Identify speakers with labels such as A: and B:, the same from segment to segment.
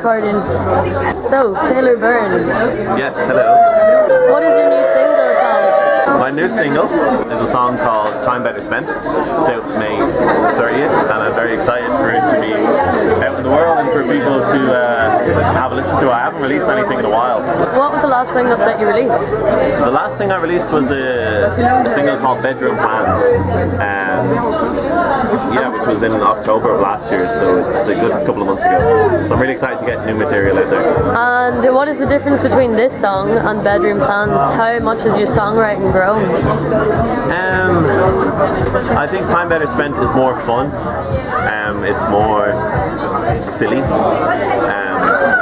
A: recording. So, Taylor Byrne,
B: Yes, hello.
A: what is your new single called?
B: My new single is a song called Time Better Spent. It's out May 30th, and I'm very excited for it to be out in the world and for people to have a listen to. I haven't released anything in a while.
A: What was the last single that you released?
B: The last thing I released was a single called Bedroom Plans. Which was in October of last year, so it's a good couple of months ago. So I'm really excited to get new material out there.
A: And what is the difference between this song and Bedroom Plans? How much has your songwriting grown?
B: I think Time Better Spent is more fun. It's more silly.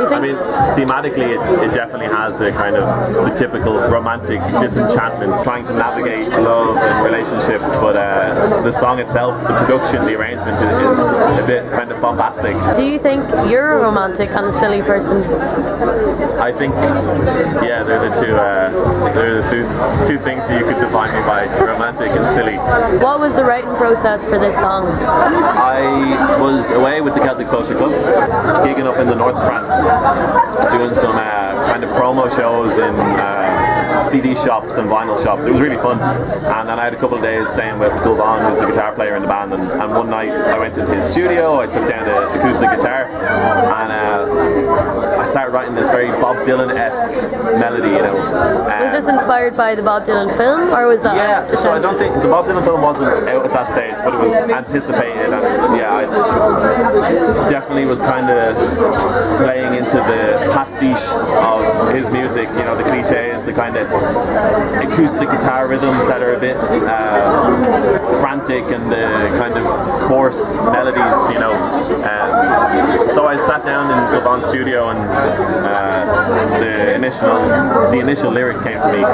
B: I mean, thematically, it definitely has a kind of the typical romantic disenchantment, trying to navigate love and relationships. But the song itself, the production, the arrangement is a bit kind of bombastic.
A: Do you think you're a romantic and a silly person?
B: I think, yeah, they're the two things that you could define me by: romantic and silly.
A: What was the writing process for this song?
B: I was away with the Celtic Social Club, gigging up in the north of France, doing some kind of promo shows in CD shops and vinyl shops. It was really fun. And then I had a couple of days staying with Gulban, who's a guitar player in the band, and one night I went into his studio, I took down the acoustic guitar, and I started writing this very Bob Dylan-esque melody, you know.
A: Was this inspired by the Bob Dylan film, or was that?
B: Yeah, so I don't think the Bob Dylan film wasn't out at that stage, but it was anticipated, and yeah, I definitely was kind of playing into the pastiche of his music, you know, the cliches, the kind of acoustic guitar rhythms that are a bit frantic, and the kind of coarse melodies, you know. So I sat down in Gulban's studio, and the initial lyric came to me.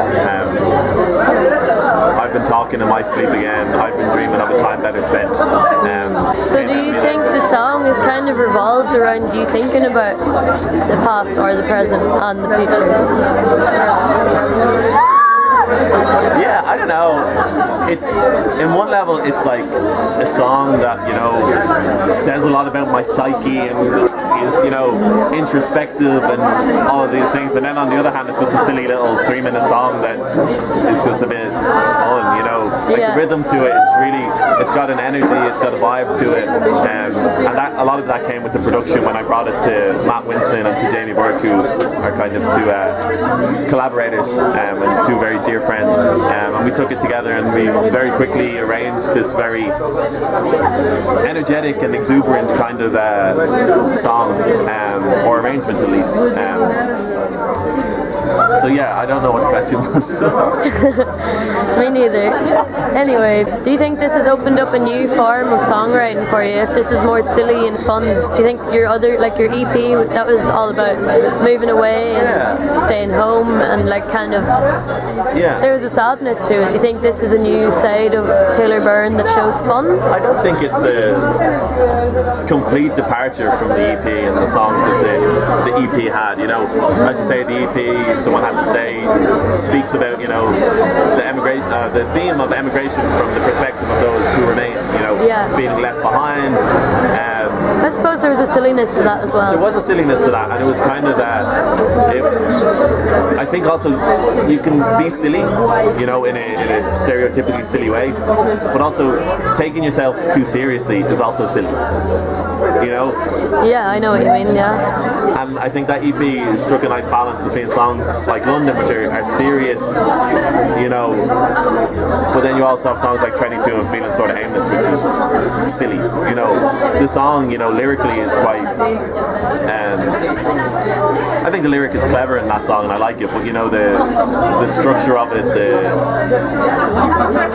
B: I've been talking in my sleep again. I've been dreaming of a time better spent.
A: So do you think the song is kind of revolved around you thinking about the past or the present and the future?
B: Yeah, I don't know. It's in one level, it's like a song that, you know, says a lot about my psyche and is, you know, introspective and all of these things. And then on the other hand, it's just a silly little 3-minute song that is just a bit fun, you know. Like the rhythm to it is really, it's got an energy, it's got a vibe to it. And that a lot of that came with the production when I brought it to Matt Winston and to Jamie Burke, who are kind of two collaborators and two very dear friends. And we took it together, and we very quickly arranged this very energetic and exuberant kind of song, or arrangement at least. So yeah, I don't know what the question was.
A: Me neither. Anyway, do you think this has opened up a new form of songwriting for you? If this is more silly and fun, do you think your other, like your EP, that was all about moving away and staying home and like kind of, there was a sadness to it. Do you think this is a new side of Taylor Byrne that shows fun?
B: I don't think it's a complete departure from the EP and the songs that the EP had. You know, as you say, the EP, Someone Had to Stay, speaks about, you know, the theme of emigration from the perspective of those who remain, you know, feeling left behind.
A: I suppose there was a silliness to that as well.
B: There was a silliness to that, and it was kind of that. I think also you can be silly, you know, in a stereotypically silly way, but also taking yourself too seriously is also silly. You know?
A: Yeah, I know what you mean. Yeah.
B: And I think that EP struck a nice balance between songs like London, which are serious, you know, but then you also have songs like 22 and Feeling Sort of Aimless, which is silly. You know, the song, you know, lyrically is quite. I think the lyric is clever in that song, and I like it. But you know, the structure of it,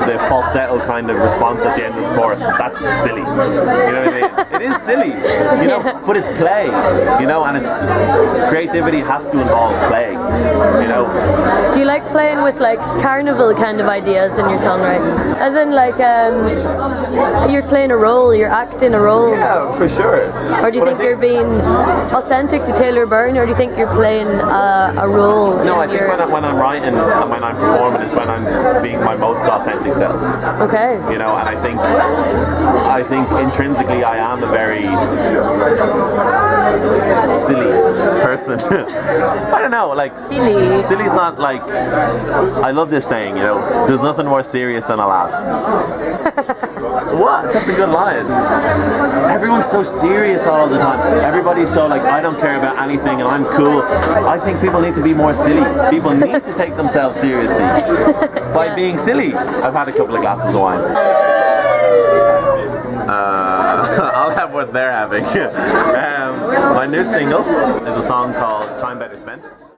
B: the falsetto kind of response at the end of the chorus, that's silly. You know what I mean? It is silly, you know, but it's play, you know, and it's creativity has to involve play, you know.
A: Do you like playing with like carnival kind of ideas in your songwriting? As in like you're playing a role, you're acting a role?
B: Yeah, for sure.
A: Or do you think you're being authentic to Taylor Byrne, or do you think you're playing a role?
B: No, I think when I'm writing and when I'm performing is when I'm being my most authentic self.
A: Okay.
B: You know, and I think I think intrinsically I am a very silly person. I don't know, like
A: Silly.
B: silly's not like, I love this saying, you know, there's nothing more serious than a laugh. What? That's a good line. Everyone's so serious all the time. Everybody's so like, I don't care about anything and I'm cool. I think people need to be more silly. People need to take themselves seriously by being silly. I've had a couple of glasses of wine. I'll have what they're having. My new single is a song called Time Better Spent.